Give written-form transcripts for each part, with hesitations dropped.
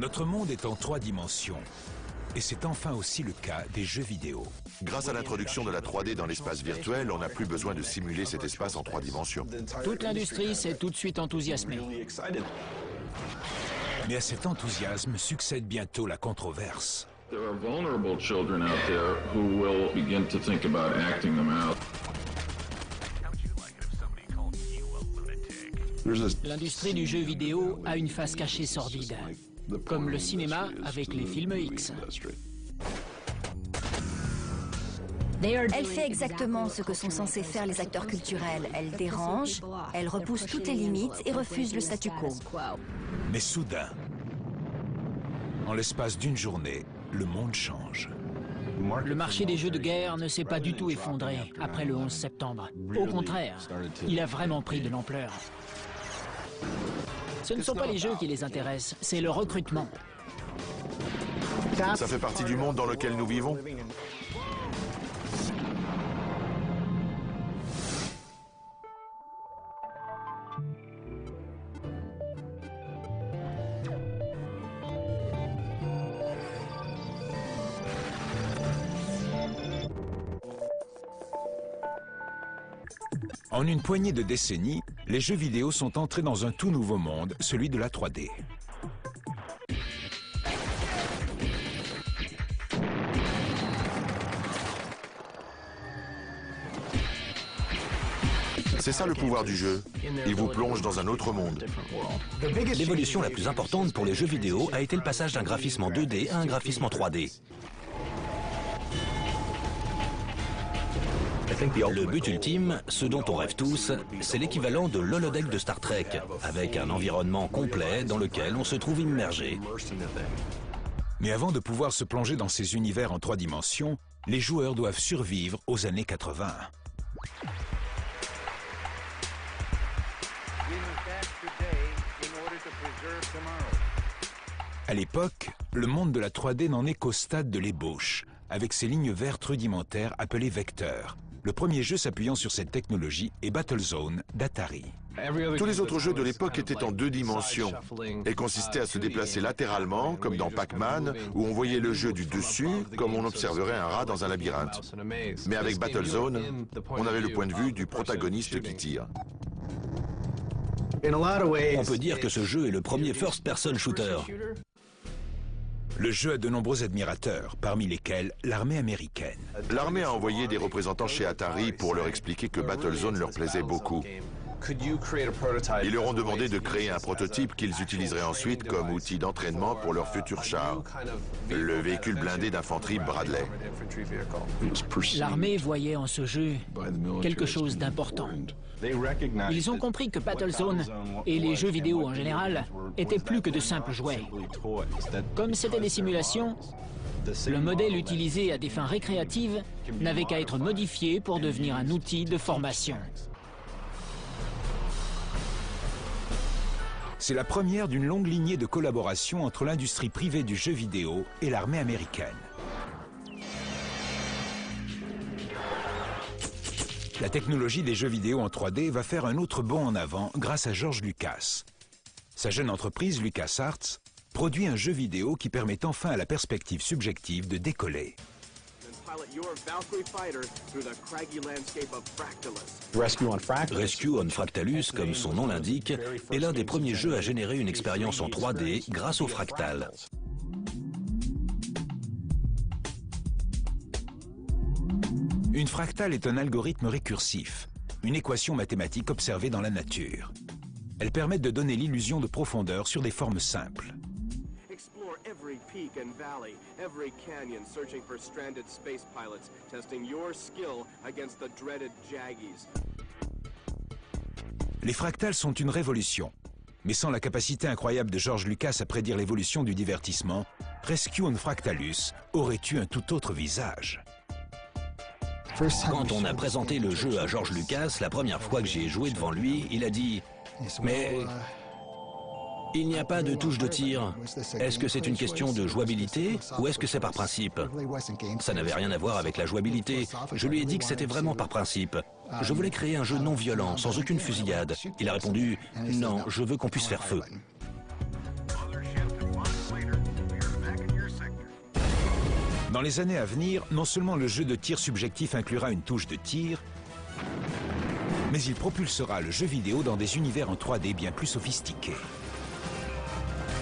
Notre monde est en 3 dimensions. Et c'est enfin aussi le cas des jeux vidéo. Grâce à l'introduction de la 3D dans l'espace virtuel, on n'a plus besoin de simuler cet espace en 3 dimensions. Toute l'industrie s'est tout de suite enthousiasmée. Mais à cet enthousiasme succède bientôt la controverse. There are vulnerable children out there who will begin to think about acting them out. L'industrie du jeu vidéo a une face cachée sordide, comme le cinéma avec les films X. Elle fait exactement ce que sont censés faire les acteurs culturels. Elle dérange, elle repousse toutes les limites et refuse le statu quo. Mais soudain, en l'espace d'une journée, le monde change. Le marché des jeux de guerre ne s'est pas du tout effondré après le 11 septembre. Au contraire, il a vraiment pris de l'ampleur. Ce ne sont pas les jeux qui les intéressent, c'est le recrutement. Ça fait partie du monde dans lequel nous vivons. En une poignée de décennies, les jeux vidéo sont entrés dans un tout nouveau monde, celui de la 3D. C'est ça le pouvoir du jeu. Il vous plonge dans un autre monde. L'évolution la plus importante pour les jeux vidéo a été le passage d'un graphisme en 2D à un graphisme en 3D. Le but ultime, ce dont on rêve tous, c'est l'équivalent de l'holodeck de Star Trek, avec un environnement complet dans lequel on se trouve immergé. Mais avant de pouvoir se plonger dans ces univers en 3 dimensions, les joueurs doivent survivre aux années 80. À l'époque, le monde de la 3D n'en est qu'au stade de l'ébauche, avec ses lignes vertes rudimentaires appelées vecteurs. Le premier jeu s'appuyant sur cette technologie est Battlezone d'Atari. Tous les autres jeux de l'époque étaient en 2 dimensions et consistaient à se déplacer latéralement, comme dans Pac-Man, où on voyait le jeu du dessus, comme on observerait un rat dans un labyrinthe. Mais avec Battlezone, on avait le point de vue du protagoniste qui tire. On peut dire que ce jeu est le premier first-person shooter. Le jeu a de nombreux admirateurs, parmi lesquels l'armée américaine. L'armée a envoyé des représentants chez Atari pour leur expliquer que Battlezone leur plaisait beaucoup. Ils leur ont demandé de créer un prototype qu'ils utiliseraient ensuite comme outil d'entraînement pour leur futur char, le véhicule blindé d'infanterie Bradley. L'armée voyait en ce jeu quelque chose d'important. Ils ont compris que Battlezone et les jeux vidéo en général étaient plus que de simples jouets. Comme c'était des simulations, le modèle utilisé à des fins récréatives n'avait qu'à être modifié pour devenir un outil de formation. C'est la première d'une longue lignée de collaboration entre l'industrie privée du jeu vidéo et l'armée américaine. La technologie des jeux vidéo en 3D va faire un autre bond en avant grâce à George Lucas. Sa jeune entreprise, LucasArts, produit un jeu vidéo qui permet enfin à la perspective subjective de décoller. Rescue on Fractalus, comme son nom l'indique, est l'un des premiers jeux à générer une expérience en 3D grâce au fractal. Une fractale est un algorithme récursif, une équation mathématique observée dans la nature. Elle permet de donner l'illusion de profondeur sur des formes simples. Les fractales sont une révolution, mais sans la capacité incroyable de George Lucas à prédire l'évolution du divertissement, Rescue on Fractalus aurait eu un tout autre visage. Quand on a présenté le jeu à George Lucas, la première fois que j'y ai joué devant lui, il a dit « Mais il n'y a pas de touche de tir. Est-ce que c'est une question de jouabilité ou est-ce que c'est par principe ?» Ça n'avait rien à voir avec la jouabilité. Je lui ai dit que c'était vraiment par principe. Je voulais créer un jeu non violent, sans aucune fusillade. Il a répondu « Non, je veux qu'on puisse faire feu ». Dans les années à venir, non seulement le jeu de tir subjectif inclura une touche de tir, mais il propulsera le jeu vidéo dans des univers en 3D bien plus sophistiqués.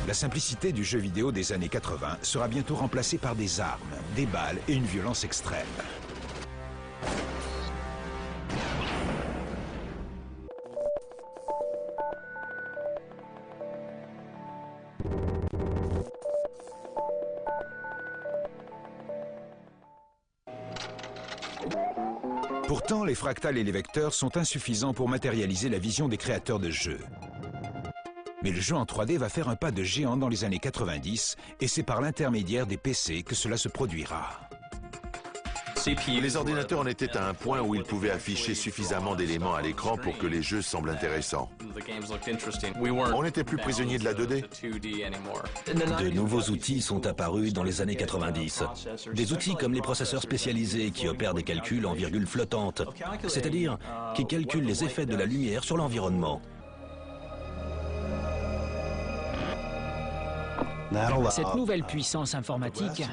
La simplicité du jeu vidéo des années 80 sera bientôt remplacée par des armes, des balles et une violence extrême. Pourtant, les fractales et les vecteurs sont insuffisants pour matérialiser la vision des créateurs de jeux. Mais le jeu en 3D va faire un pas de géant dans les années 90 et c'est par l'intermédiaire des PC que cela se produira. Les ordinateurs en étaient à un point où ils pouvaient afficher suffisamment d'éléments à l'écran pour que les jeux semblent intéressants. On n'était plus prisonniers de la 2D. De nouveaux outils sont apparus dans les années 90. Des outils comme les processeurs spécialisés qui opèrent des calculs en virgule flottante, c'est-à-dire qui calculent les effets de la lumière sur l'environnement. Cette nouvelle puissance informatique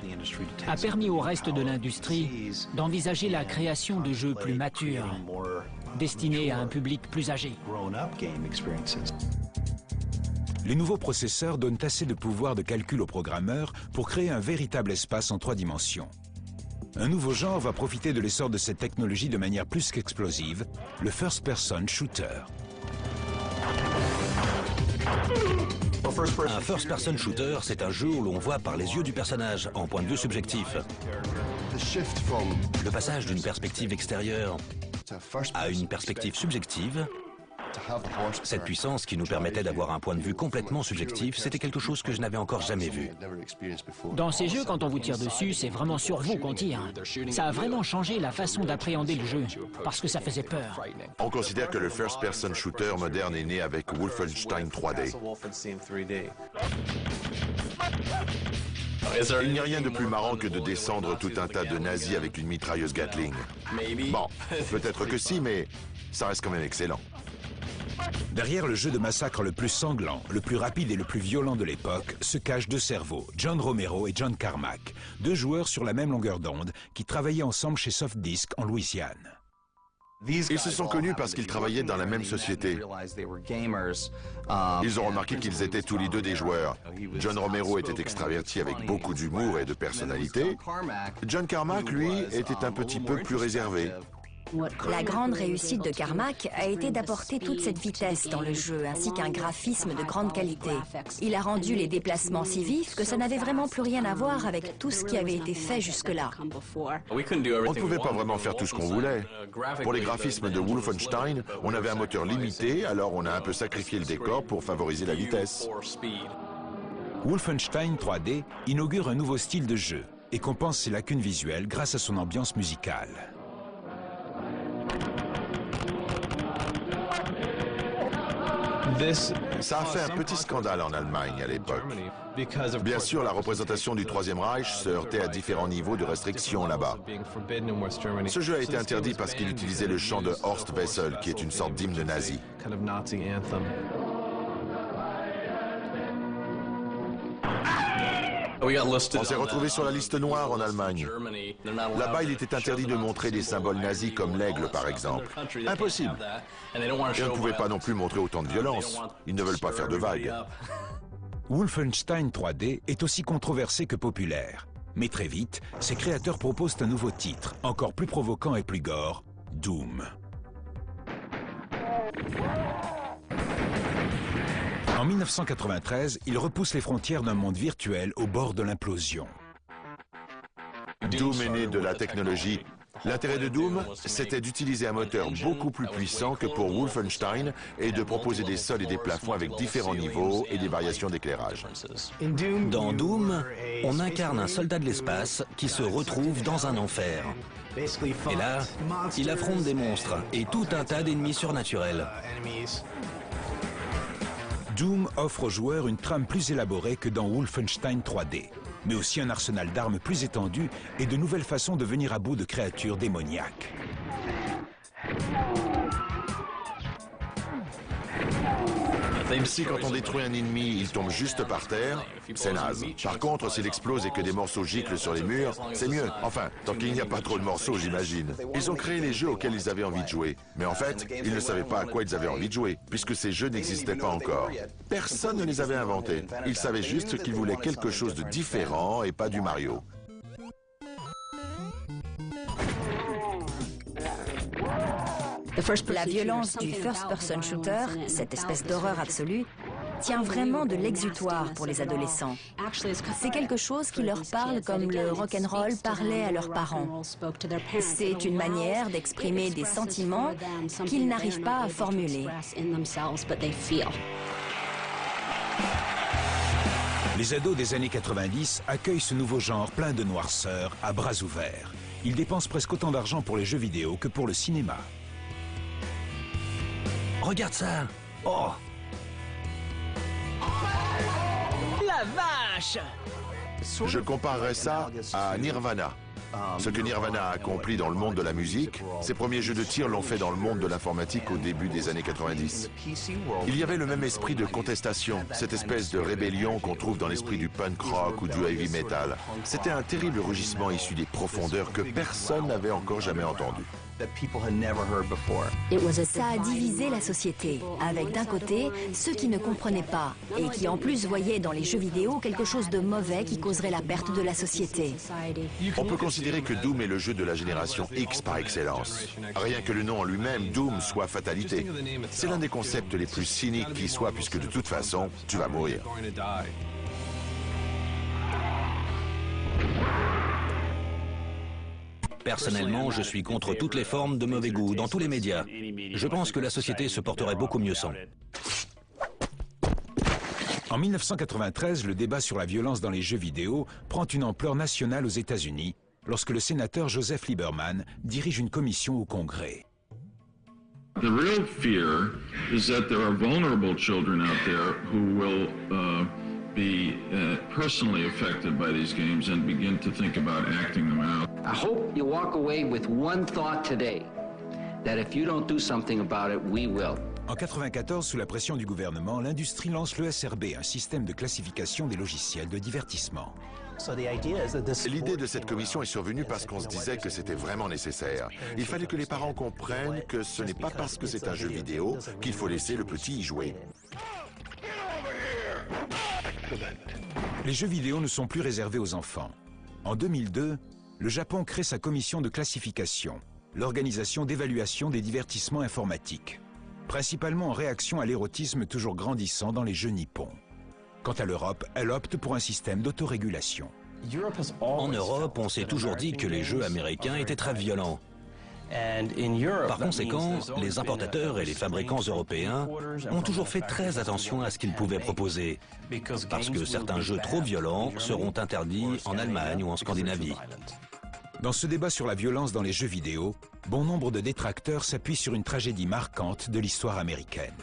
a permis au reste de l'industrie d'envisager la création de jeux plus matures, destinés à un public plus âgé. Les nouveaux processeurs donnent assez de pouvoir de calcul aux programmeurs pour créer un véritable espace en 3 dimensions. Un nouveau genre va profiter de l'essor de cette technologie de manière plus qu'explosive, le first-person shooter. Un first-person shooter, c'est un jeu où l'on voit par les yeux du personnage, en point de vue subjectif. Le passage d'une perspective extérieure à une perspective subjective, cette puissance qui nous permettait d'avoir un point de vue complètement subjectif, c'était quelque chose que je n'avais encore jamais vu. Dans ces jeux, quand on vous tire dessus, c'est vraiment sur vous qu'on tire. Ça a vraiment changé la façon d'appréhender le jeu, parce que ça faisait peur. On considère que le first-person shooter moderne est né avec Wolfenstein 3D. Il n'y a rien de plus marrant que de descendre tout un tas de nazis avec une mitrailleuse Gatling. Bon, peut-être que si, mais ça reste quand même excellent. Derrière le jeu de massacre le plus sanglant, le plus rapide et le plus violent de l'époque, se cachent 2 cerveaux, John Romero et John Carmack, 2 joueurs sur la même longueur d'onde qui travaillaient ensemble chez Softdisk en Louisiane. Ils se sont connus parce qu'ils travaillaient dans la même société. Ils ont remarqué qu'ils étaient tous les 2 des joueurs. John Romero était extraverti avec beaucoup d'humour et de personnalité. John Carmack, lui, était un petit peu plus réservé. La grande réussite de Carmack a été d'apporter toute cette vitesse dans le jeu, ainsi qu'un graphisme de grande qualité. Il a rendu les déplacements si vifs que ça n'avait vraiment plus rien à voir avec tout ce qui avait été fait jusque-là. On ne pouvait pas vraiment faire tout ce qu'on voulait. Pour les graphismes de Wolfenstein, on avait un moteur limité, alors on a un peu sacrifié le décor pour favoriser la vitesse. Wolfenstein 3D inaugure un nouveau style de jeu et compense ses lacunes visuelles grâce à son ambiance musicale. Ça a fait un petit scandale en Allemagne à l'époque. Bien sûr, la représentation du Troisième Reich se heurtait à différents niveaux de restrictions là-bas. Ce jeu a été interdit parce qu'il utilisait le chant de Horst Wessel, qui est une sorte d'hymne nazi. On s'est retrouvé sur la liste noire en Allemagne. Là-bas, il était interdit de montrer des symboles nazis comme l'aigle, par exemple. Impossible. Et on ne pouvait pas non plus montrer autant de violence. Ils ne veulent pas faire de vagues. Wolfenstein 3D est aussi controversé que populaire. Mais très vite, ses créateurs proposent un nouveau titre, encore plus provoquant et plus gore, Doom. En 1993, il repousse les frontières d'un monde virtuel au bord de l'implosion. Doom est né de la technologie. L'intérêt de Doom, c'était d'utiliser un moteur beaucoup plus puissant que pour Wolfenstein et de proposer des sols et des plafonds avec différents niveaux et des variations d'éclairage. Dans Doom, on incarne un soldat de l'espace qui se retrouve dans un enfer. Et là, il affronte des monstres et tout un tas d'ennemis surnaturels. Doom offre aux joueurs une trame plus élaborée que dans Wolfenstein 3D, mais aussi un arsenal d'armes plus étendu et de nouvelles façons de venir à bout de créatures démoniaques. Si quand on détruit un ennemi, il tombe juste par terre, c'est naze. Par contre, s'il explose et que des morceaux giclent sur les murs, c'est mieux. Enfin, tant qu'il n'y a pas trop de morceaux, j'imagine. Ils ont créé les jeux auxquels ils avaient envie de jouer. Mais en fait, ils ne savaient pas à quoi ils avaient envie de jouer, puisque ces jeux n'existaient pas encore. Personne ne les avait inventés. Ils savaient juste qu'ils voulaient quelque chose de différent et pas du Mario. La violence du first-person shooter, cette espèce d'horreur absolue, tient vraiment de l'exutoire pour les adolescents. C'est quelque chose qui leur parle comme le rock'n'roll parlait à leurs parents. C'est une manière d'exprimer des sentiments qu'ils n'arrivent pas à formuler. Les ados des années 90 accueillent ce nouveau genre plein de noirceur à bras ouverts. Ils dépensent presque autant d'argent pour les jeux vidéo que pour le cinéma. Regarde ça! Oh! La vache! Je comparerais ça à Nirvana. Ce que Nirvana a accompli dans le monde de la musique, ses premiers jeux de tir l'ont fait dans le monde de l'informatique au début des années 90. Il y avait le même esprit de contestation, cette espèce de rébellion qu'on trouve dans l'esprit du punk rock ou du heavy metal. C'était un terrible rugissement issu des profondeurs que personne n'avait encore jamais entendu. Ça a divisé la société, avec d'un côté ceux qui ne comprenaient pas et qui en plus voyaient dans les jeux vidéo quelque chose de mauvais qui causerait la perte de la société. On peut considérer que Doom est le jeu de la génération X par excellence. Rien que le nom en lui-même, Doom, soit fatalité. C'est l'un des concepts les plus cyniques qui soit, puisque de toute façon, tu vas mourir. Personnellement, je suis contre toutes les formes de mauvais goût dans tous les médias. Je pense que la société se porterait beaucoup mieux sans. En 1993, le débat sur la violence dans les jeux vidéo prend une ampleur nationale aux États-Unis lorsque le sénateur Joseph Lieberman dirige une commission au Congrès. The real fear is that there are vulnerable children out there who will be personally affected by these games and begin to think about acting them out. I hope you walk away with one thought today, that if you don't do something about it, we will. En 1994, sous la pression du gouvernement, l'industrie lance le SRB, un système de classification des logiciels de divertissement. L'idée de cette commission est survenue parce qu'on se disait que c'était vraiment nécessaire. Il fallait que les parents comprennent que ce n'est pas parce que c'est un jeu vidéo qu'il faut laisser le petit y jouer. Les jeux vidéo ne sont plus réservés aux enfants. En 2002, le Japon crée sa commission de classification, l'organisation d'évaluation des divertissements informatiques, principalement en réaction à l'érotisme toujours grandissant dans les jeux nippons. Quant à l'Europe, elle opte pour un système d'autorégulation. En Europe, on s'est toujours dit que les jeux américains étaient très violents. Par conséquent, les importateurs et les fabricants européens ont toujours fait très attention à ce qu'ils pouvaient proposer, parce que certains jeux trop violents seront interdits en Allemagne ou en Scandinavie. Dans ce débat sur la violence dans les jeux vidéo, bon nombre de détracteurs s'appuient sur une tragédie marquante de l'histoire américaine.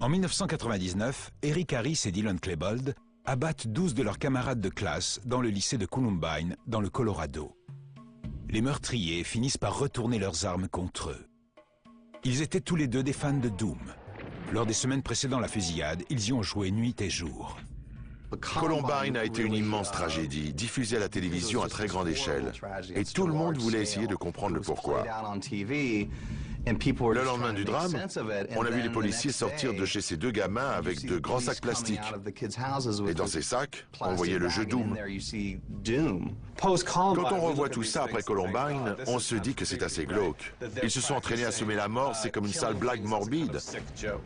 En 1999, Eric Harris et Dylan Klebold abattent 12 de leurs camarades de classe dans le lycée de Columbine, dans le Colorado. Les meurtriers finissent par retourner leurs armes contre eux. Ils étaient tous les deux des fans de Doom. Lors des semaines précédant la fusillade, ils y ont joué nuit et jour. Columbine a été une immense tragédie, diffusée à la télévision à très grande échelle. Et tout le monde voulait essayer de comprendre le pourquoi. Le lendemain du drame, on a vu les policiers sortir de chez ces deux gamins avec de grands sacs plastiques. Et dans ces sacs, on voyait le jeu Doom. Quand on revoit tout ça après Columbine, on se dit que c'est assez glauque. Ils se sont entraînés à semer la mort, c'est comme une sale blague morbide.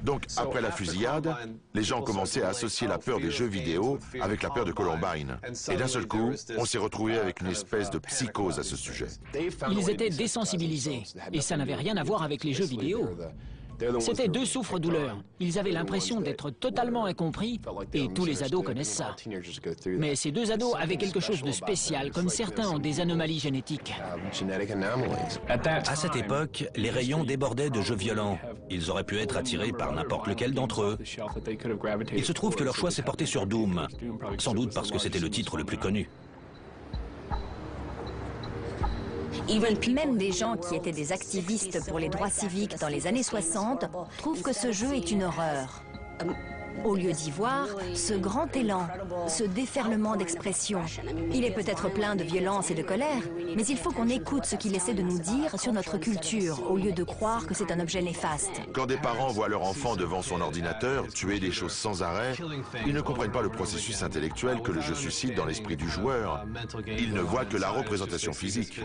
Donc, après la fusillade, les gens ont commencé à associer la peur des jeux vidéo avec la peur de Columbine. Et d'un seul coup, on s'est retrouvé avec une espèce de psychose à ce sujet. Ils étaient désensibilisés, et ça n'avait rien à voir avec les jeux vidéo. C'était deux souffres-douleurs. Ils avaient l'impression d'être totalement incompris, et tous les ados connaissent ça. Mais ces deux ados avaient quelque chose de spécial, comme certains ont des anomalies génétiques. À cette époque, les rayons débordaient de jeux violents. Ils auraient pu être attirés par n'importe lequel d'entre eux. Il se trouve que leur choix s'est porté sur Doom, sans doute parce que c'était le titre le plus connu. Même des gens qui étaient des activistes pour les droits civiques dans les années 60 trouvent que ce jeu est une horreur. Au lieu d'y voir ce grand élan, ce déferlement d'expression. Il est peut-être plein de violence et de colère, mais il faut qu'on écoute ce qu'il essaie de nous dire sur notre culture, au lieu de croire que c'est un objet néfaste. Quand des parents voient leur enfant devant son ordinateur tuer des choses sans arrêt, ils ne comprennent pas le processus intellectuel que le jeu suscite dans l'esprit du joueur. Ils ne voient que la représentation physique.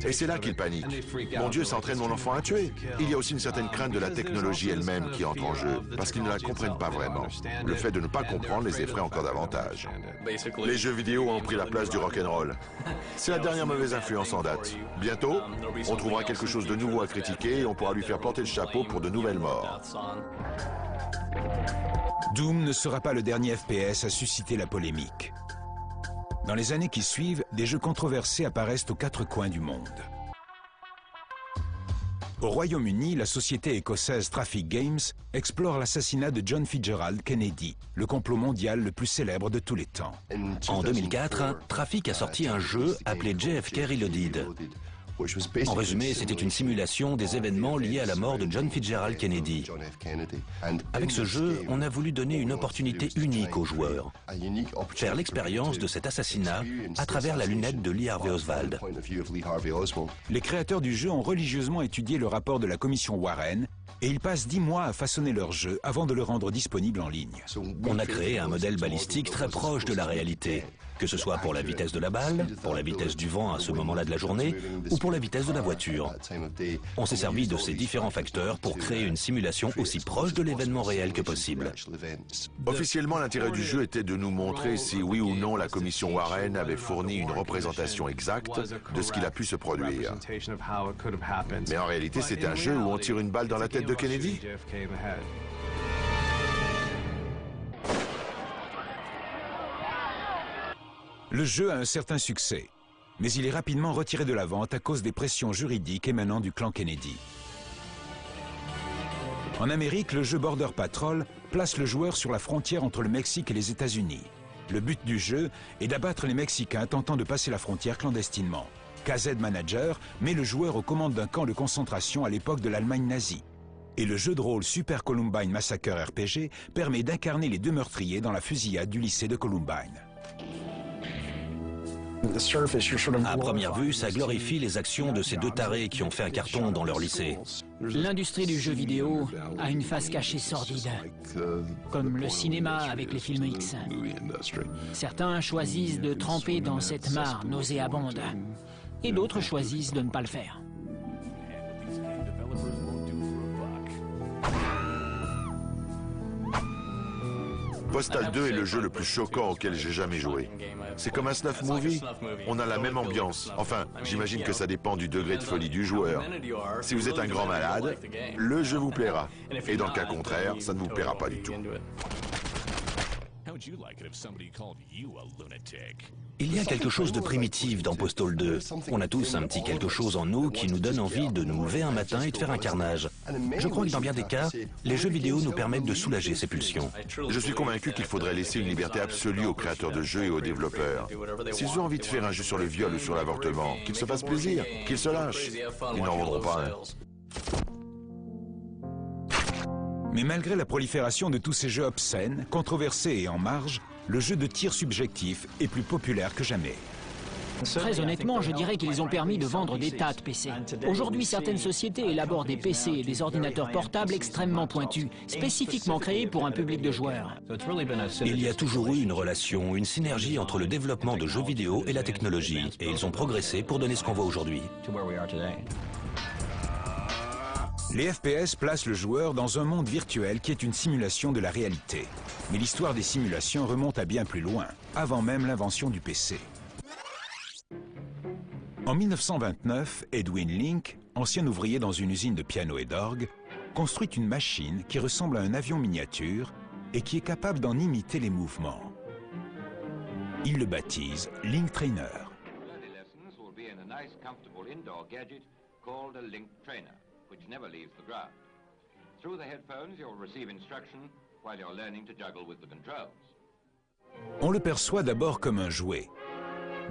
Et c'est là qu'ils paniquent. Mon Dieu, ça entraîne mon enfant à tuer. Il y a aussi une certaine crainte de la technologie elle-même qui entre en jeu, parce qu'ils ne la comprennent pas vraiment. Le fait de ne pas comprendre les effraie encore davantage. Les jeux vidéo ont pris la place du rock'n'roll. C'est la dernière mauvaise influence en date. Bientôt, on trouvera quelque chose de nouveau à critiquer et on pourra lui faire porter le chapeau pour de nouvelles morts. Doom ne sera pas le dernier FPS à susciter la polémique. Dans les années qui suivent, des jeux controversés apparaissent aux quatre coins du monde. Au Royaume-Uni, la société écossaise Traffic Games explore l'assassinat de John Fitzgerald Kennedy, le complot mondial le plus célèbre de tous les temps. En 2004, Traffic a sorti un jeu appelé JFK Reloaded. En résumé, c'était une simulation des événements liés à la mort de John Fitzgerald Kennedy. Avec ce jeu, on a voulu donner une opportunité unique aux joueurs, faire l'expérience de cet assassinat à travers la lunette de Lee Harvey Oswald. Les créateurs du jeu ont religieusement étudié le rapport de la commission Warren et ils passent 10 mois à façonner leur jeu avant de le rendre disponible en ligne. On a créé un modèle balistique très proche de la réalité, que ce soit pour la vitesse de la balle, pour la vitesse du vent à ce moment-là de la journée, ou pour la vitesse de la voiture. On s'est servi de ces différents facteurs pour créer une simulation aussi proche de l'événement réel que possible. Officiellement, l'intérêt du jeu était de nous montrer si oui ou non la commission Warren avait fourni une représentation exacte de ce qu'il a pu se produire. Mais en réalité, c'est un jeu où on tire une balle dans la tête de Kennedy. Le jeu a un certain succès, mais il est rapidement retiré de la vente à cause des pressions juridiques émanant du clan Kennedy. En Amérique, le jeu Border Patrol place le joueur sur la frontière entre le Mexique et les États-Unis. Le but du jeu est d'abattre les Mexicains tentant de passer la frontière clandestinement. KZ Manager met le joueur aux commandes d'un camp de concentration à l'époque de l'Allemagne nazie. Et le jeu de rôle Super Columbine Massacre RPG permet d'incarner les deux meurtriers dans la fusillade du lycée de Columbine. À première vue, ça glorifie les actions de ces deux tarés qui ont fait un carton dans leur lycée. L'industrie du jeu vidéo a une face cachée sordide, comme le cinéma avec les films X. Certains choisissent de tremper dans cette mare nauséabonde, et d'autres choisissent de ne pas le faire. Postal 2 est le jeu le plus choquant auquel j'ai jamais joué. C'est comme un snuff movie. On a la même ambiance. Enfin, j'imagine que ça dépend du degré de folie du joueur. Si vous êtes un grand malade, le jeu vous plaira. Et dans le cas contraire, ça ne vous plaira pas du tout. Il y a quelque chose de primitif dans Postal 2. On a tous un petit quelque chose en nous qui nous donne envie de nous lever un matin et de faire un carnage. Je crois que dans bien des cas, les jeux vidéo nous permettent de soulager ces pulsions. Je suis convaincu qu'il faudrait laisser une liberté absolue aux créateurs de jeux et aux développeurs. S'ils ont envie de faire un jeu sur le viol ou sur l'avortement, qu'ils se fassent plaisir, qu'ils se lâchent. Ils n'en vendront pas un. Mais malgré la prolifération de tous ces jeux obscènes, controversés et en marge, le jeu de tir subjectif est plus populaire que jamais. Très honnêtement, je dirais qu'ils ont permis de vendre des tas de PC. Aujourd'hui, certaines sociétés élaborent des PC et des ordinateurs portables extrêmement pointus, spécifiquement créés pour un public de joueurs. Il y a toujours eu une relation, une synergie entre le développement de jeux vidéo et la technologie, et ils ont progressé pour donner ce qu'on voit aujourd'hui. Les FPS placent le joueur dans un monde virtuel qui est une simulation de la réalité. Mais l'histoire des simulations remonte à bien plus loin, avant même l'invention du PC. En 1929, Edwin Link, ancien ouvrier dans une usine de piano et d'orgue, construit une machine qui ressemble à un avion miniature et qui est capable d'en imiter les mouvements. Il le baptise Link Trainer. Which never leaves the ground. Through the headphones, you'll receive instruction while you're learning to juggle with the controls. On le perçoit d'abord comme un jouet.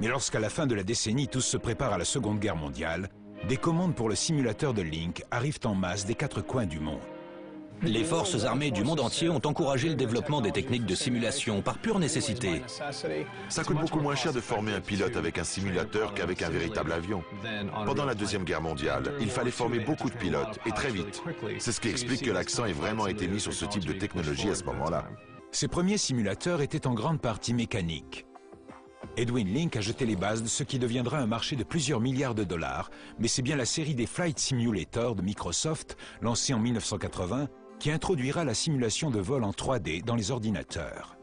Mais lorsqu'à la fin de la décennie, tous se préparent à la Seconde Guerre mondiale, des commandes pour le simulateur de Link arrivent en masse des quatre coins du monde. Les forces armées du monde entier ont encouragé le développement des techniques de simulation par pure nécessité. Ça coûte beaucoup moins cher de former un pilote avec un simulateur qu'avec un véritable avion. Pendant la Deuxième Guerre mondiale, il fallait former beaucoup de pilotes, et très vite. C'est ce qui explique que l'accent ait vraiment été mis sur ce type de technologie à ce moment-là. Ces premiers simulateurs étaient en grande partie mécaniques. Edwin Link a jeté les bases de ce qui deviendra un marché de plusieurs milliards de dollars, mais c'est bien la série des Flight Simulators de Microsoft, lancée en 1980, qui introduira la simulation de vol en 3D dans les ordinateurs.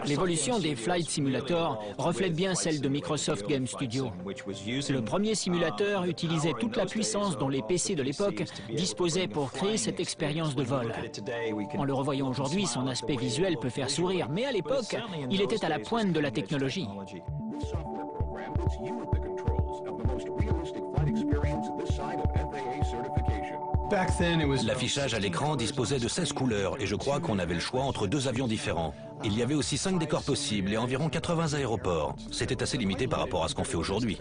L'évolution des Flight Simulators reflète bien celle de Microsoft Game Studio. Le premier simulateur utilisait toute la puissance dont les PC de l'époque disposaient pour créer cette expérience de vol. En le revoyant aujourd'hui, son aspect visuel peut faire sourire, mais à l'époque, il était à la pointe de la technologie. L'affichage à l'écran disposait de 16 couleurs et je crois qu'on avait le choix entre 2 avions différents. Il y avait aussi 5 décors possibles et environ 80 aéroports. C'était assez limité par rapport à ce qu'on fait aujourd'hui.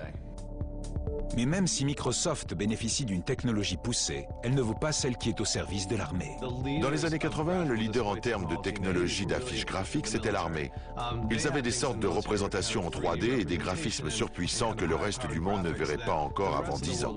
Mais même si Microsoft bénéficie d'une technologie poussée, elle ne vaut pas celle qui est au service de l'armée. Dans les années 80, le leader en termes de technologie d'affiches graphiques, c'était l'armée. Ils avaient des sortes de représentations en 3D et des graphismes surpuissants que le reste du monde ne verrait pas encore avant 10 ans.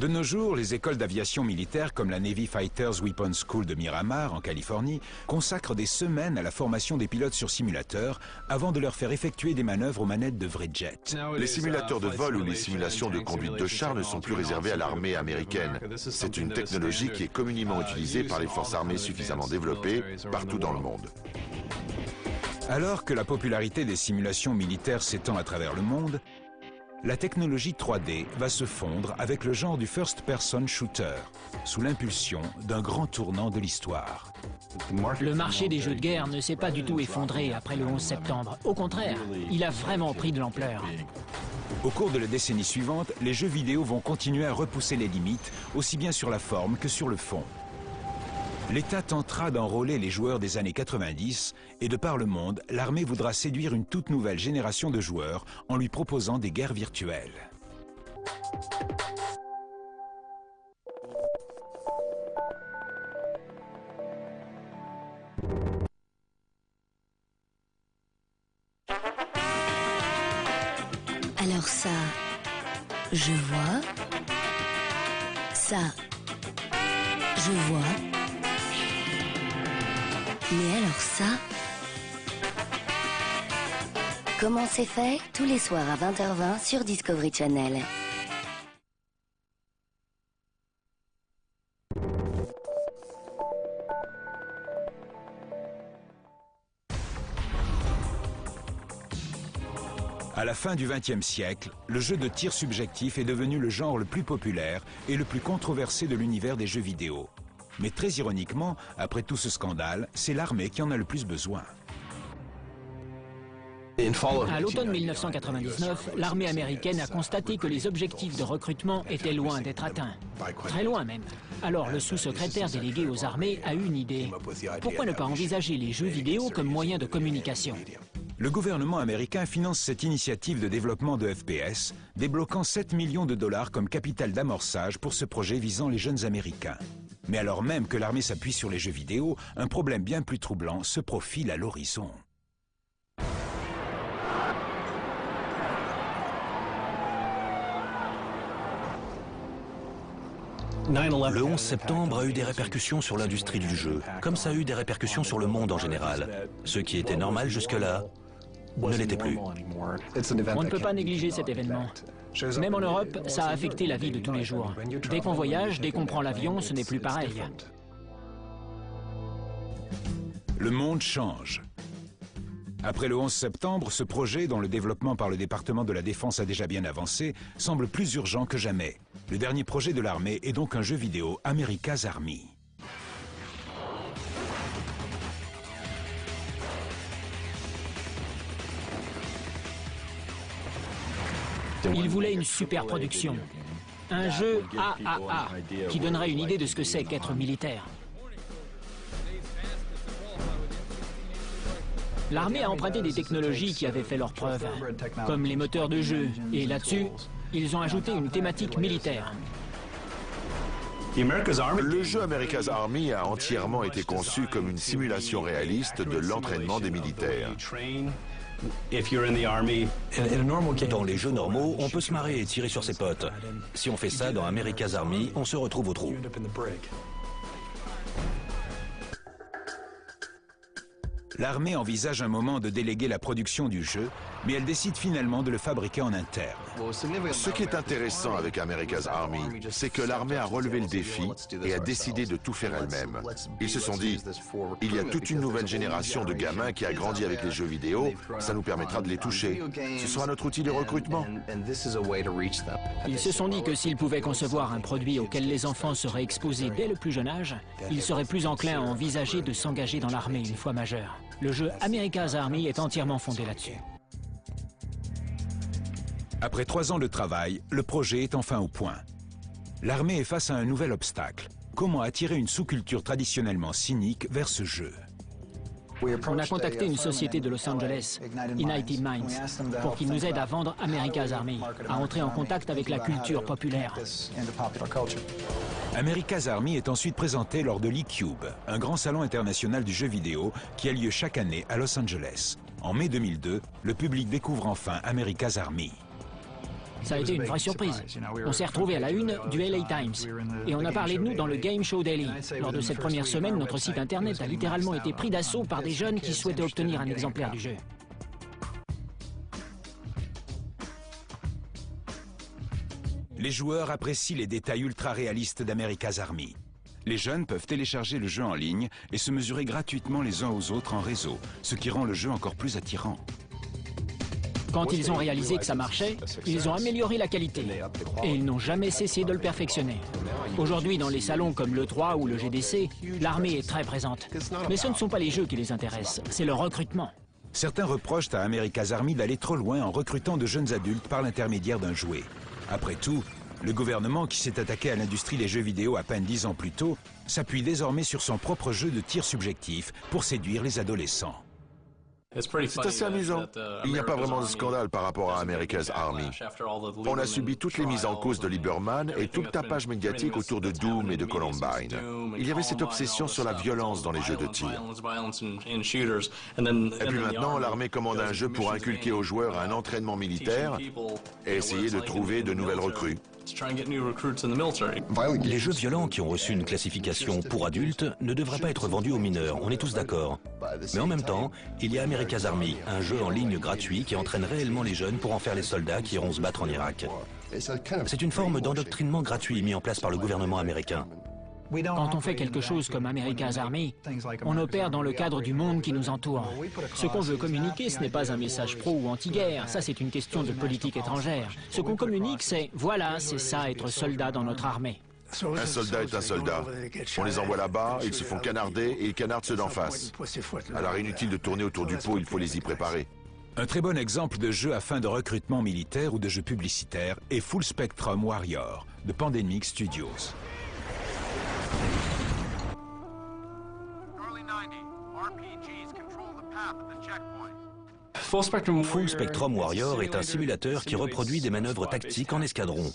De nos jours, les écoles d'aviation militaire comme la Navy Fighters Weapons School de Miramar, en Californie, consacrent des semaines à la formation des pilotes sur simulateur avant de leur faire effectuer des manœuvres aux manettes de vrais jets. Les simulateurs de vol ou les simulations de conduite de chars ne sont plus réservés à l'armée américaine. C'est une technologie qui est communément utilisée par les forces armées suffisamment développées partout dans le monde. Alors que la popularité des simulations militaires s'étend à travers le monde, la technologie 3D va se fondre avec le genre du first-person shooter, sous l'impulsion d'un grand tournant de l'histoire. Le marché des jeux de guerre ne s'est pas du tout effondré après le 11 septembre. Au contraire, il a vraiment pris de l'ampleur. Au cours de la décennie suivante, les jeux vidéo vont continuer à repousser les limites, aussi bien sur la forme que sur le fond. L'État tentera d'enrôler les joueurs des années 90 et de par le monde, l'armée voudra séduire une toute nouvelle génération de joueurs en lui proposant des guerres virtuelles. Alors ça, je vois. Ça, je vois. Mais alors ça... Comment c'est fait? Tous les soirs à 20h20 sur Discovery Channel. À la fin du XXe siècle, le jeu de tir subjectif est devenu le genre le plus populaire et le plus controversé de l'univers des jeux vidéo. Mais très ironiquement, après tout ce scandale, c'est l'armée qui en a le plus besoin. À l'automne 1999, l'armée américaine a constaté que les objectifs de recrutement étaient loin d'être atteints. Très loin même. Alors le sous-secrétaire délégué aux armées a eu une idée. Pourquoi ne pas envisager les jeux vidéo comme moyen de communication? Le gouvernement américain finance cette initiative de développement de FPS, débloquant 7 millions de dollars comme capital d'amorçage pour ce projet visant les jeunes Américains. Mais alors même que l'armée s'appuie sur les jeux vidéo, un problème bien plus troublant se profile à l'horizon. Le 11 septembre a eu des répercussions sur l'industrie du jeu, comme ça a eu des répercussions sur le monde en général. Ce qui était normal jusque-là ne l'était plus. On ne peut pas négliger cet événement. Même en Europe, ça a affecté la vie de tous les jours. Dès qu'on voyage, dès qu'on prend l'avion, ce n'est plus pareil. Le monde change. Après le 11 septembre, ce projet, dont le développement par le département de la Défense a déjà bien avancé, semble plus urgent que jamais. Le dernier projet de l'armée est donc un jeu vidéo, America's Army. Il voulait une super production. Un jeu AAA, qui donnerait une idée de ce que c'est qu'être militaire. L'armée a emprunté des technologies qui avaient fait leurs preuves, comme les moteurs de jeu, et là-dessus, ils ont ajouté une thématique militaire. Le jeu America's Army a entièrement été conçu comme une simulation réaliste de l'entraînement des militaires. Dans les jeux normaux, on peut se marrer et tirer sur ses potes. Si on fait ça dans America's Army, on se retrouve au trou. L'armée envisage un moment de déléguer la production du jeu, mais elle décide finalement de le fabriquer en interne. Ce qui est intéressant avec America's Army, c'est que l'armée a relevé le défi et a décidé de tout faire elle-même. Ils se sont dit, il y a toute une nouvelle génération de gamins qui a grandi avec les jeux vidéo, ça nous permettra de les toucher. Ce sera notre outil de recrutement. Ils se sont dit que s'ils pouvaient concevoir un produit auquel les enfants seraient exposés dès le plus jeune âge, ils seraient plus enclins à envisager de s'engager dans l'armée une fois majeurs. Le jeu America's Army est entièrement fondé là-dessus. Après 3 ans de travail, le projet est enfin au point. L'armée est face à un nouvel obstacle. Comment attirer une sous-culture traditionnellement cynique vers ce jeu? On a contacté une société de Los Angeles, United Minds, pour qu'ils nous aident à vendre America's Army, à entrer en contact avec la culture populaire. America's Army est ensuite présenté lors de l'E-Cube, un grand salon international du jeu vidéo qui a lieu chaque année à Los Angeles. En mai 2002, le public découvre enfin America's Army. Ça a été une vraie surprise. On s'est retrouvés à la une du LA Times et on a parlé de nous dans le Game Show Daily. Lors de cette première semaine, notre site internet a littéralement été pris d'assaut par des jeunes qui souhaitaient obtenir un exemplaire du jeu. Les joueurs apprécient les détails ultra réalistes d'America's Army. Les jeunes peuvent télécharger le jeu en ligne et se mesurer gratuitement les uns aux autres en réseau, ce qui rend le jeu encore plus attirant. Quand ils ont réalisé que ça marchait, ils ont amélioré la qualité. Et ils n'ont jamais cessé de le perfectionner. Aujourd'hui, dans les salons comme l'E3 ou le GDC, l'armée est très présente. Mais ce ne sont pas les jeux qui les intéressent, c'est le recrutement. Certains reprochent à America's Army d'aller trop loin en recrutant de jeunes adultes par l'intermédiaire d'un jouet. Après tout, le gouvernement qui s'est attaqué à l'industrie des jeux vidéo à peine 10 ans plus tôt s'appuie désormais sur son propre jeu de tir subjectif pour séduire les adolescents. C'est assez amusant. Il n'y a pas vraiment de scandale par rapport à America's Army. On a subi toutes les mises en cause de Lieberman et tout le tapage médiatique autour de Doom et de Columbine. Il y avait cette obsession sur la violence dans les jeux de tir. Et puis maintenant, l'armée commande un jeu pour inculquer aux joueurs un entraînement militaire et essayer de trouver de nouvelles recrues. Les jeux violents qui ont reçu une classification pour adultes ne devraient pas être vendus aux mineurs, on est tous d'accord. Mais en même temps, il y a America's Army, un jeu en ligne gratuit qui entraîne réellement les jeunes pour en faire les soldats qui iront se battre en Irak. C'est une forme d'endoctrinement gratuit mis en place par le gouvernement américain. Quand on fait quelque chose comme America's Army, on opère dans le cadre du monde qui nous entoure. Ce qu'on veut communiquer, ce n'est pas un message pro ou anti-guerre, ça c'est une question de politique étrangère. Ce qu'on communique, c'est « voilà, c'est ça être soldat dans notre armée ». Un soldat est un soldat. On les envoie là-bas, ils se font canarder et ils canardent ceux d'en face. Alors inutile de tourner autour du pot, il faut les y préparer. Un très bon exemple de jeu à fin de recrutement militaire ou de jeu publicitaire est Full Spectrum Warrior de Pandemic Studios. Full Spectrum Warrior est un simulateur qui reproduit des manœuvres tactiques en escadron.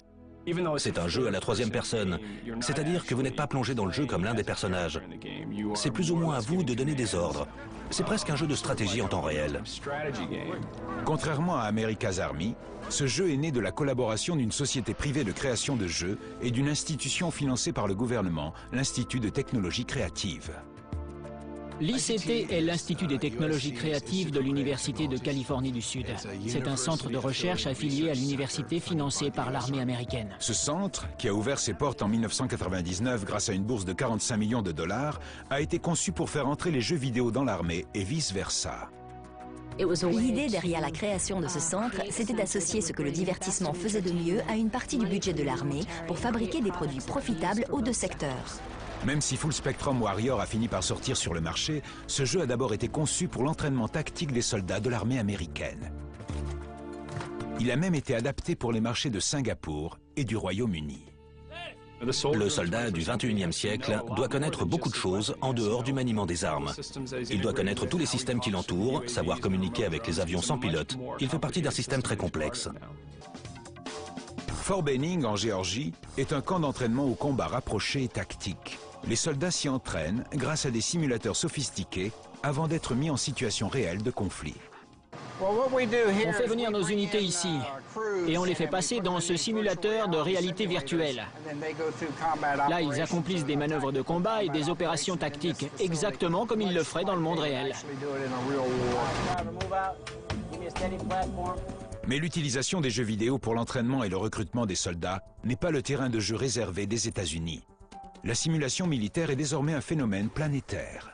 C'est un jeu à la troisième personne, c'est-à-dire que vous n'êtes pas plongé dans le jeu comme l'un des personnages. C'est plus ou moins à vous de donner des ordres. C'est presque un jeu de stratégie en temps réel. Contrairement à America's Army, ce jeu est né de la collaboration d'une société privée de création de jeux et d'une institution financée par le gouvernement, l'Institut de technologie créative. L'ICT est l'Institut des technologies créatives de l'Université de Californie du Sud. C'est un centre de recherche affilié à l'université financée par l'armée américaine. Ce centre, qui a ouvert ses portes en 1999 grâce à une bourse de 45 millions de dollars, a été conçu pour faire entrer les jeux vidéo dans l'armée et vice-versa. L'idée derrière la création de ce centre, c'était d'associer ce que le divertissement faisait de mieux à une partie du budget de l'armée pour fabriquer des produits profitables aux deux secteurs. Même si Full Spectrum Warrior a fini par sortir sur le marché, ce jeu a d'abord été conçu pour l'entraînement tactique des soldats de l'armée américaine. Il a même été adapté pour les marchés de Singapour et du Royaume-Uni. Le soldat du 21e siècle doit connaître beaucoup de choses en dehors du maniement des armes. Il doit connaître tous les systèmes qui l'entourent, savoir communiquer avec les avions sans pilote. Il fait partie d'un système très complexe. Fort Benning, en Géorgie, est un camp d'entraînement au combat rapproché et tactique. Les soldats s'y entraînent grâce à des simulateurs sophistiqués avant d'être mis en situation réelle de conflit. On fait venir nos unités ici et on les fait passer dans ce simulateur de réalité virtuelle. Là, ils accomplissent des manœuvres de combat et des opérations tactiques, exactement comme ils le feraient dans le monde réel. Mais l'utilisation des jeux vidéo pour l'entraînement et le recrutement des soldats n'est pas le terrain de jeu réservé des États-Unis. La simulation militaire est désormais un phénomène planétaire.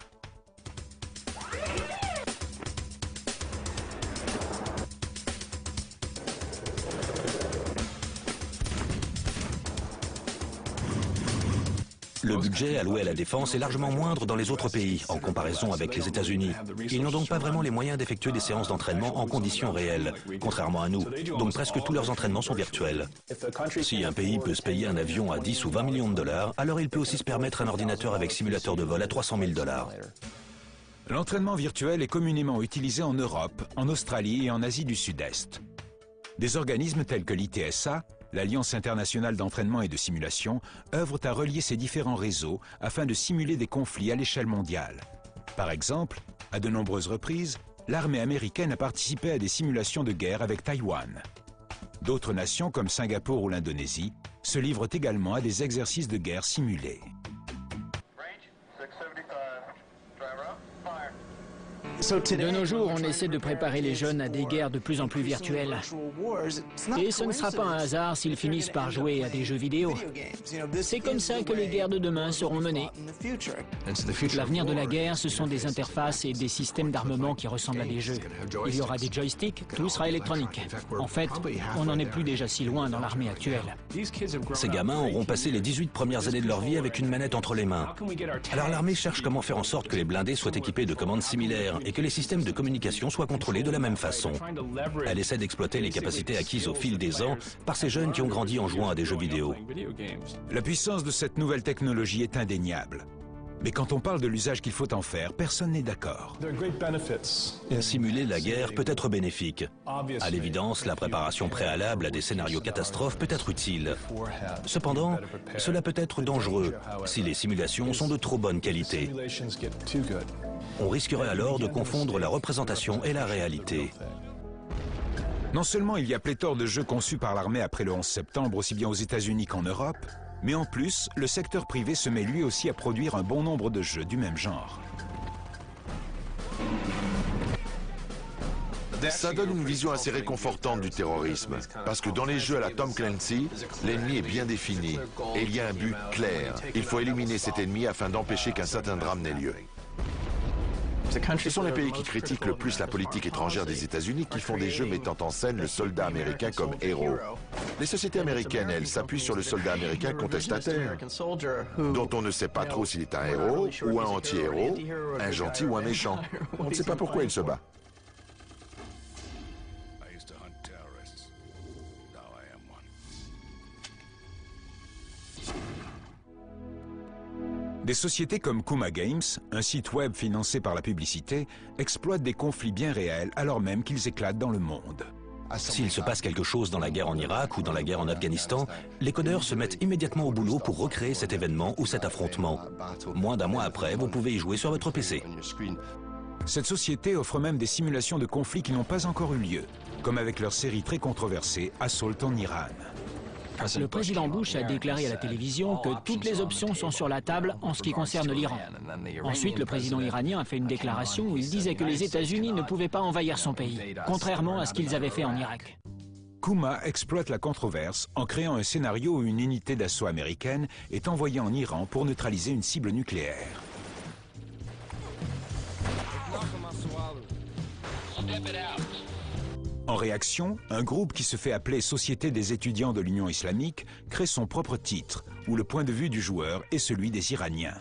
Le budget alloué à la défense est largement moindre dans les autres pays, en comparaison avec les États-Unis. Ils n'ont donc pas vraiment les moyens d'effectuer des séances d'entraînement en conditions réelles, contrairement à nous. Donc presque tous leurs entraînements sont virtuels. Si un pays peut se payer un avion à 10 ou 20 millions de dollars, alors il peut aussi se permettre un ordinateur avec simulateur de vol à 300 000 $. L'entraînement virtuel est communément utilisé en Europe, en Australie et en Asie du Sud-Est. Des organismes tels que l'ITSA, l'Alliance internationale d'entraînement et de simulation, œuvrent à relier ces différents réseaux afin de simuler des conflits à l'échelle mondiale. Par exemple, à de nombreuses reprises, l'armée américaine a participé à des simulations de guerre avec Taïwan. D'autres nations, comme Singapour ou l'Indonésie, se livrent également à des exercices de guerre simulés. De nos jours, on essaie de préparer les jeunes à des guerres de plus en plus virtuelles. Et ce ne sera pas un hasard s'ils finissent par jouer à des jeux vidéo. C'est comme ça que les guerres de demain seront menées. L'avenir de la guerre, ce sont des interfaces et des systèmes d'armement qui ressemblent à des jeux. Il y aura des joysticks, tout sera électronique. En fait, on n'en est plus déjà si loin dans l'armée actuelle. Ces gamins auront passé les 18 premières années de leur vie avec une manette entre les mains. Alors l'armée cherche comment faire en sorte que les blindés soient équipés de commandes similaires et que les systèmes de communication soient contrôlés de la même façon. Elle essaie d'exploiter les capacités acquises au fil des ans par ces jeunes qui ont grandi en jouant à des jeux vidéo. La puissance de cette nouvelle technologie est indéniable. Mais quand on parle de l'usage qu'il faut en faire, personne n'est d'accord. Simuler la guerre peut être bénéfique. À l'évidence, la préparation préalable à des scénarios catastrophes peut être utile. Cependant, cela peut être dangereux si les simulations sont de trop bonne qualité. On risquerait alors de confondre la représentation et la réalité. Non seulement il y a pléthore de jeux conçus par l'armée après le 11 septembre, aussi bien aux États-Unis qu'en Europe, mais en plus, le secteur privé se met lui aussi à produire un bon nombre de jeux du même genre. Ça donne une vision assez réconfortante du terrorisme, parce que dans les jeux à la Tom Clancy, l'ennemi est bien défini, et il y a un but clair. Il faut éliminer cet ennemi afin d'empêcher qu'un certain drame n'ait lieu. Ce sont les pays qui critiquent le plus la politique étrangère des États-Unis qui font des jeux mettant en scène le soldat américain comme héros. Les sociétés américaines, elles, s'appuient sur le soldat américain contestataire, dont on ne sait pas trop s'il est un héros ou un anti-héros, un gentil ou un méchant. On ne sait pas pourquoi il se bat. Des sociétés comme Kuma Games, un site web financé par la publicité, exploitent des conflits bien réels alors même qu'ils éclatent dans le monde. S'il se passe quelque chose dans la guerre en Irak ou dans la guerre en Afghanistan, les codeurs se mettent immédiatement au boulot pour recréer cet événement ou cet affrontement. Moins d'un mois après, vous pouvez y jouer sur votre PC. Cette société offre même des simulations de conflits qui n'ont pas encore eu lieu, comme avec leur série très controversée Assault en Iran. Le président Bush a déclaré à la télévision que toutes les options sont sur la table en ce qui concerne l'Iran. Ensuite, le président iranien a fait une déclaration où il disait que les États-Unis ne pouvaient pas envahir son pays, contrairement à ce qu'ils avaient fait en Irak. Kuma exploite la controverse en créant un scénario où une unité d'assaut américaine est envoyée en Iran pour neutraliser une cible nucléaire. En réaction, un groupe qui se fait appeler Société des étudiants de l'Union islamique crée son propre titre, où le point de vue du joueur est celui des Iraniens.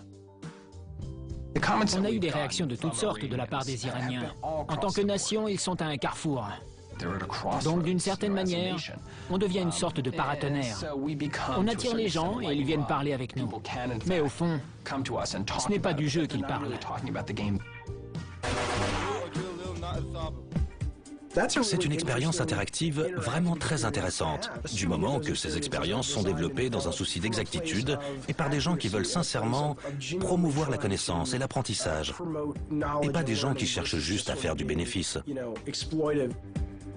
On a eu des réactions de toutes sortes de la part des Iraniens. En tant que nation, ils sont à un carrefour. Donc, d'une certaine manière, on devient une sorte de paratonnerre. On attire les gens et ils viennent parler avec nous. Mais au fond, ce n'est pas du jeu qu'ils parlent. C'est une expérience interactive vraiment très intéressante, du moment que ces expériences sont développées dans un souci d'exactitude et par des gens qui veulent sincèrement promouvoir la connaissance et l'apprentissage, et pas des gens qui cherchent juste à faire du bénéfice.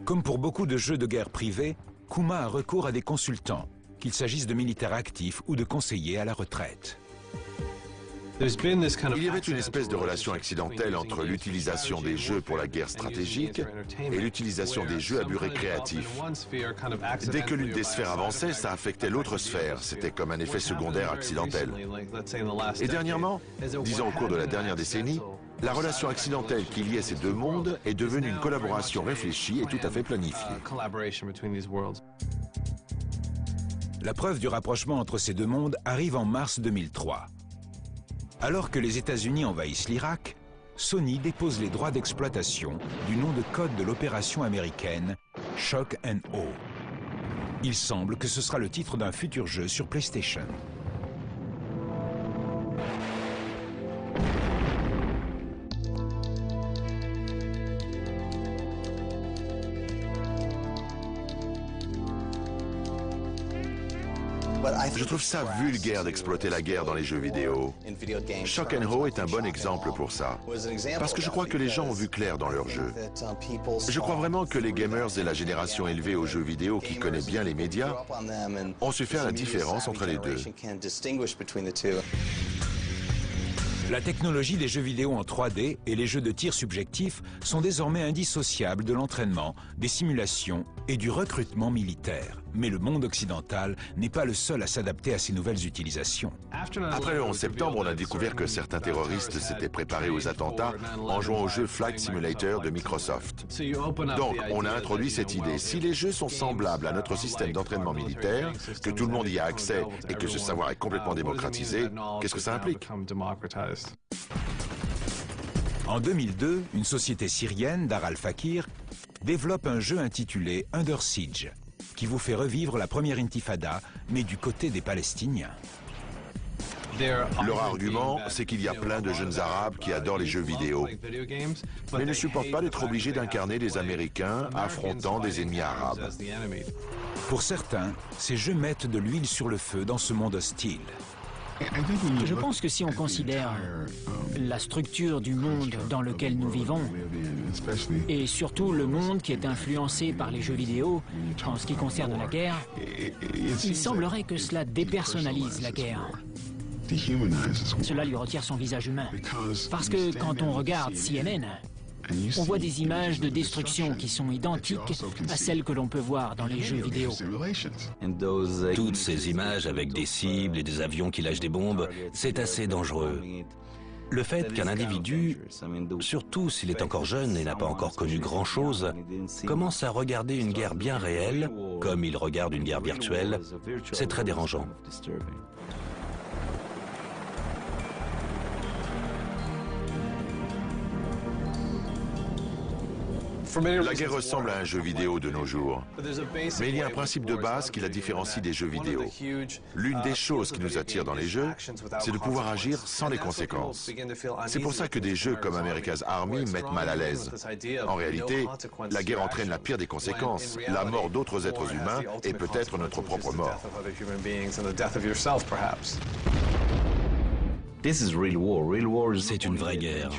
Comme pour beaucoup de jeux de guerre privés, Kuma a recours à des consultants, qu'il s'agisse de militaires actifs ou de conseillers à la retraite. Il y avait une espèce de relation accidentelle entre l'utilisation des jeux pour la guerre stratégique et l'utilisation des jeux à but récréatif. Dès que l'une des sphères avançait, ça affectait l'autre sphère. C'était comme un effet secondaire accidentel. Et dernièrement, disons au cours de la dernière décennie, la relation accidentelle qui liait ces deux mondes est devenue une collaboration réfléchie et tout à fait planifiée. La preuve du rapprochement entre ces deux mondes arrive en mars 2003. Alors que les États-Unis envahissent l'Irak, Sony dépose les droits d'exploitation du nom de code de l'opération américaine Shock and Awe. Il semble que ce sera le titre d'un futur jeu sur PlayStation. Je trouve ça vulgaire d'exploiter la guerre dans les jeux vidéo. Shock and Awe est un bon exemple pour ça. Parce que je crois que les gens ont vu clair dans leurs jeux. Je crois vraiment que les gamers et la génération élevée aux jeux vidéo qui connaît bien les médias ont su faire la différence entre les deux. La technologie des jeux vidéo en 3D et les jeux de tir subjectif sont désormais indissociables de l'entraînement, des simulations et du recrutement militaire. Mais le monde occidental n'est pas le seul à s'adapter à ces nouvelles utilisations. Après le 11 septembre, on a découvert que certains terroristes s'étaient préparés aux attentats en jouant au jeu Flight Simulator de Microsoft. Donc, on a introduit cette idée. Si les jeux sont semblables à notre système d'entraînement militaire, que tout le monde y a accès et que ce savoir est complètement démocratisé, qu'est-ce que ça implique ? En 2002, une société syrienne, Dar al-Fakir, développe un jeu intitulé Under Siege, qui vous fait revivre la première intifada, mais du côté des Palestiniens. Leur argument, c'est qu'il y a plein de jeunes arabes qui adorent les jeux vidéo, mais ne supportent pas d'être obligés d'incarner des Américains affrontant des ennemis arabes. Pour certains, ces jeux mettent de l'huile sur le feu dans ce monde hostile. Je pense que si on considère la structure du monde dans lequel nous vivons, et surtout le monde qui est influencé par les jeux vidéo en ce qui concerne la guerre, il semblerait que cela dépersonnalise la guerre. Cela lui retire son visage humain. Parce que quand on regarde CNN, on voit des images de destruction qui sont identiques à celles que l'on peut voir dans les jeux vidéo. Toutes ces images avec des cibles et des avions qui lâchent des bombes, c'est assez dangereux. Le fait qu'un individu, surtout s'il est encore jeune et n'a pas encore connu grand-chose, commence à regarder une guerre bien réelle, comme il regarde une guerre virtuelle, c'est très dérangeant. La guerre ressemble à un jeu vidéo de nos jours. Mais il y a un principe de base qui la différencie des jeux vidéo. L'une des choses qui nous attire dans les jeux, c'est de pouvoir agir sans les conséquences. C'est pour ça que des jeux comme America's Army mettent mal à l'aise. En réalité, la guerre entraîne la pire des conséquences, la mort d'autres êtres humains et peut-être notre propre mort. C'est une vraie guerre.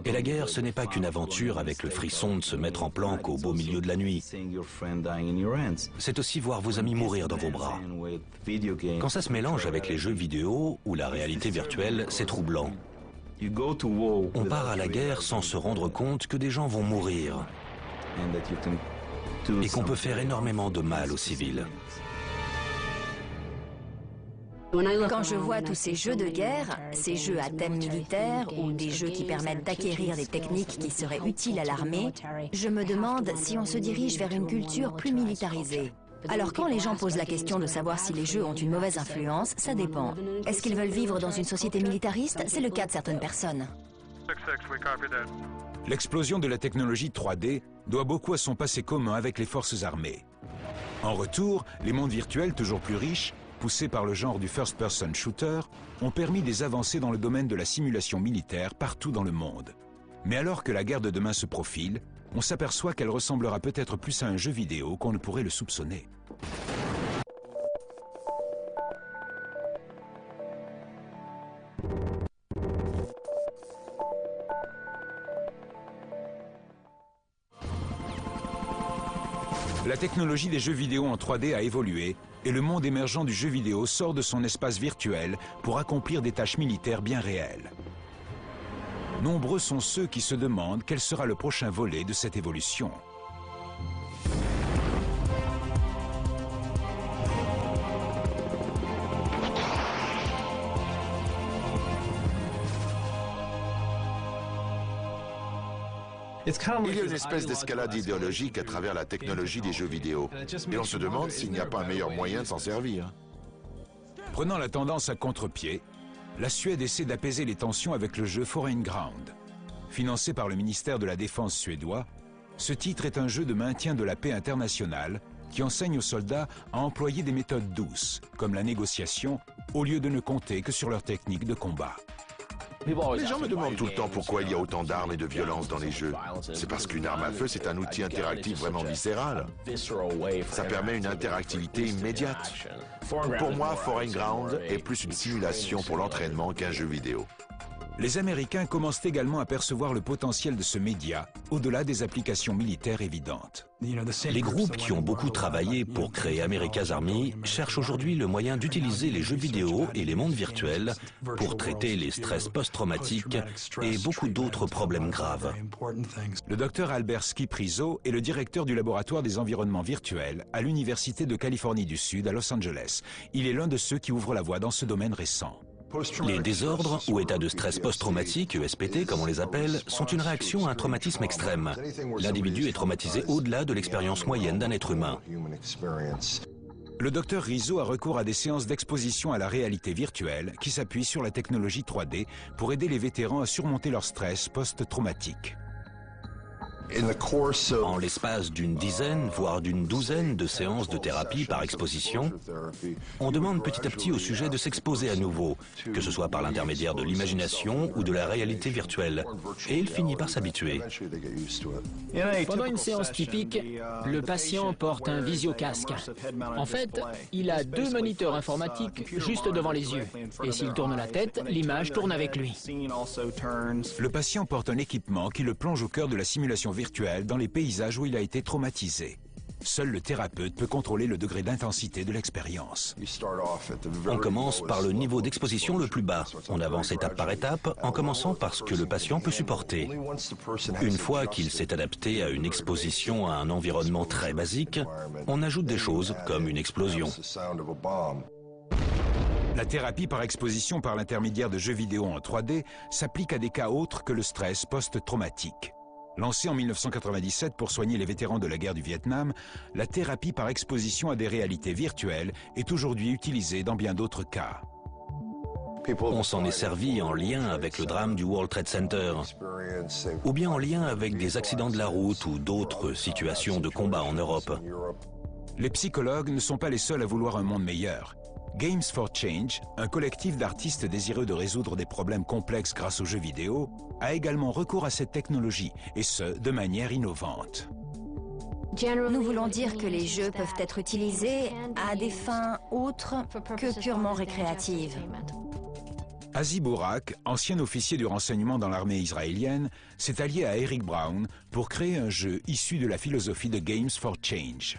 Et la guerre, ce n'est pas qu'une aventure avec le frisson de se mettre en planque au beau milieu de la nuit. C'est aussi voir vos amis mourir dans vos bras. Quand ça se mélange avec les jeux vidéo ou la réalité virtuelle, c'est troublant. On part à la guerre sans se rendre compte que des gens vont mourir et qu'on peut faire énormément de mal aux civils. Quand je vois tous ces jeux de guerre, ces jeux à thème militaire ou des jeux qui permettent d'acquérir des techniques qui seraient utiles à l'armée, je me demande si on se dirige vers une culture plus militarisée. Alors quand les gens posent la question de savoir si les jeux ont une mauvaise influence, ça dépend. Est-ce qu'ils veulent vivre dans une société militariste? C'est le cas de certaines personnes. L'explosion de la technologie 3D doit beaucoup à son passé commun avec les forces armées. En retour, les mondes virtuels toujours plus riches, poussés par le genre du first-person shooter, ont permis des avancées dans le domaine de la simulation militaire partout dans le monde. Mais alors que la guerre de demain se profile, on s'aperçoit qu'elle ressemblera peut-être plus à un jeu vidéo qu'on ne pourrait le soupçonner. La technologie des jeux vidéo en 3D a évolué et le monde émergent du jeu vidéo sort de son espace virtuel pour accomplir des tâches militaires bien réelles. Nombreux sont ceux qui se demandent quel sera le prochain volet de cette évolution. Il y a une espèce d'escalade idéologique à travers la technologie des jeux vidéo. Et on se demande s'il n'y a pas un meilleur moyen de s'en servir. Prenant la tendance à contre-pied, la Suède essaie d'apaiser les tensions avec le jeu Foreign Ground. Financé par le ministère de la Défense suédois, ce titre est un jeu de maintien de la paix internationale qui enseigne aux soldats à employer des méthodes douces, comme la négociation, au lieu de ne compter que sur leurs techniques de combat. Les gens me demandent tout le temps pourquoi il y a autant d'armes et de violence dans les jeux. C'est parce qu'une arme à feu, c'est un outil interactif vraiment viscéral. Ça permet une interactivité immédiate. Pour moi, Foreign Ground est plus une simulation pour l'entraînement qu'un jeu vidéo. Les Américains commencent également à percevoir le potentiel de ce média, au-delà des applications militaires évidentes. Les groupes qui ont beaucoup travaillé pour créer America's Army cherchent aujourd'hui le moyen d'utiliser les jeux vidéo et les mondes virtuels pour traiter les stress post-traumatiques et beaucoup d'autres problèmes graves. Le docteur Albert Skiprizo est le directeur du laboratoire des environnements virtuels à l'Université de Californie du Sud à Los Angeles. Il est l'un de ceux qui ouvrent la voie dans ce domaine récent. Les désordres ou états de stress post-traumatique, ESPT comme on les appelle, sont une réaction à un traumatisme extrême. L'individu est traumatisé au-delà de l'expérience moyenne d'un être humain. Le docteur Rizzo a recours à des séances d'exposition à la réalité virtuelle qui s'appuient sur la technologie 3D pour aider les vétérans à surmonter leur stress post-traumatique. En l'espace d'une dizaine, voire d'une douzaine de séances de thérapie par exposition, on demande petit à petit au sujet de s'exposer à nouveau, que ce soit par l'intermédiaire de l'imagination ou de la réalité virtuelle, et il finit par s'habituer. Pendant une séance typique, le patient porte un visiocasque. En fait, il a 2 moniteurs informatiques juste devant les yeux, et s'il tourne la tête, l'image tourne avec lui. Le patient porte un équipement qui le plonge au cœur de la simulation virtuelle dans les paysages où il a été traumatisé. Seul le thérapeute peut contrôler le degré d'intensité de l'expérience. On commence par le niveau d'exposition le plus bas. On avance étape par étape en commençant par ce que le patient peut supporter. Une fois qu'il s'est adapté à une exposition à un environnement très basique, on ajoute des choses comme une explosion. La thérapie par exposition par l'intermédiaire de jeux vidéo en 3D s'applique à des cas autres que le stress post-traumatique. Lancée en 1997 pour soigner les vétérans de la guerre du Vietnam, la thérapie par exposition à des réalités virtuelles est aujourd'hui utilisée dans bien d'autres cas. On s'en est servi en lien avec le drame du World Trade Center, ou bien en lien avec des accidents de la route ou d'autres situations de combat en Europe. Les psychologues ne sont pas les seuls à vouloir un monde meilleur. Games for Change, un collectif d'artistes désireux de résoudre des problèmes complexes grâce aux jeux vidéo, a également recours à cette technologie, et ce, de manière innovante. Nous voulons dire que les jeux peuvent être utilisés à des fins autres que purement récréatives. Azi Bourak, ancien officier du renseignement dans l'armée israélienne, s'est allié à Eric Brown pour créer un jeu issu de la philosophie de Games for Change.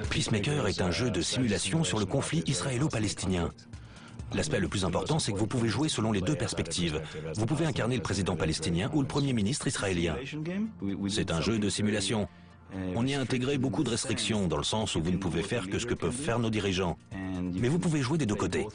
Peacemaker est un jeu de simulation sur le conflit israélo-palestinien. L'aspect le plus important, c'est que vous pouvez jouer selon les 2 perspectives. Vous pouvez incarner le président palestinien ou le premier ministre israélien. C'est un jeu de simulation. On y a intégré beaucoup de restrictions, dans le sens où vous ne pouvez faire que ce que peuvent faire nos dirigeants. Mais vous pouvez jouer des 2 côtés.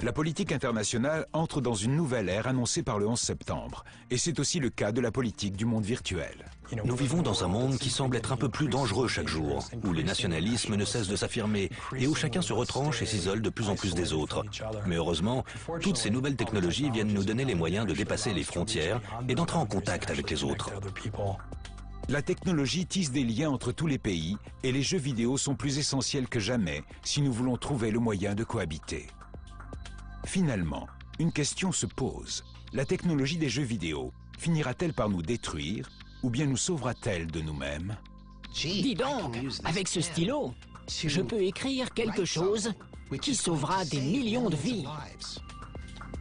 La politique internationale entre dans une nouvelle ère annoncée par le 11 septembre. Et c'est aussi le cas de la politique du monde virtuel. Nous vivons dans un monde qui semble être un peu plus dangereux chaque jour, où les nationalismes ne cessent de s'affirmer et où chacun se retranche et s'isole de plus en plus des autres. Mais heureusement, toutes ces nouvelles technologies viennent nous donner les moyens de dépasser les frontières et d'entrer en contact avec les autres. La technologie tisse des liens entre tous les pays et les jeux vidéo sont plus essentiels que jamais si nous voulons trouver le moyen de cohabiter. Finalement, une question se pose. La technologie des jeux vidéo finira-t-elle par nous détruire ou bien nous sauvera-t-elle de nous-mêmes? Dis donc, avec ce stylo, je peux écrire quelque chose qui sauvera des millions de vies.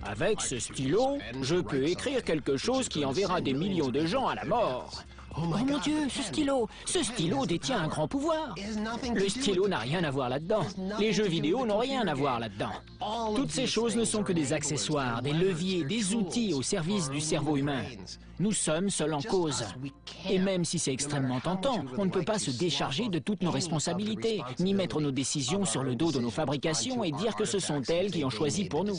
Avec ce stylo, je peux écrire quelque chose qui enverra des millions de gens à la mort. Oh mon Dieu, ce stylo détient un grand pouvoir. Le stylo n'a rien à voir là-dedans. Les jeux vidéo n'ont rien à voir là-dedans. Toutes ces choses ne sont que des accessoires, des leviers, des outils au service du cerveau humain. Nous sommes seuls en cause. Et même si c'est extrêmement tentant, on ne peut pas se décharger de toutes nos responsabilités, ni mettre nos décisions sur le dos de nos fabrications et dire que ce sont elles qui ont choisi pour nous.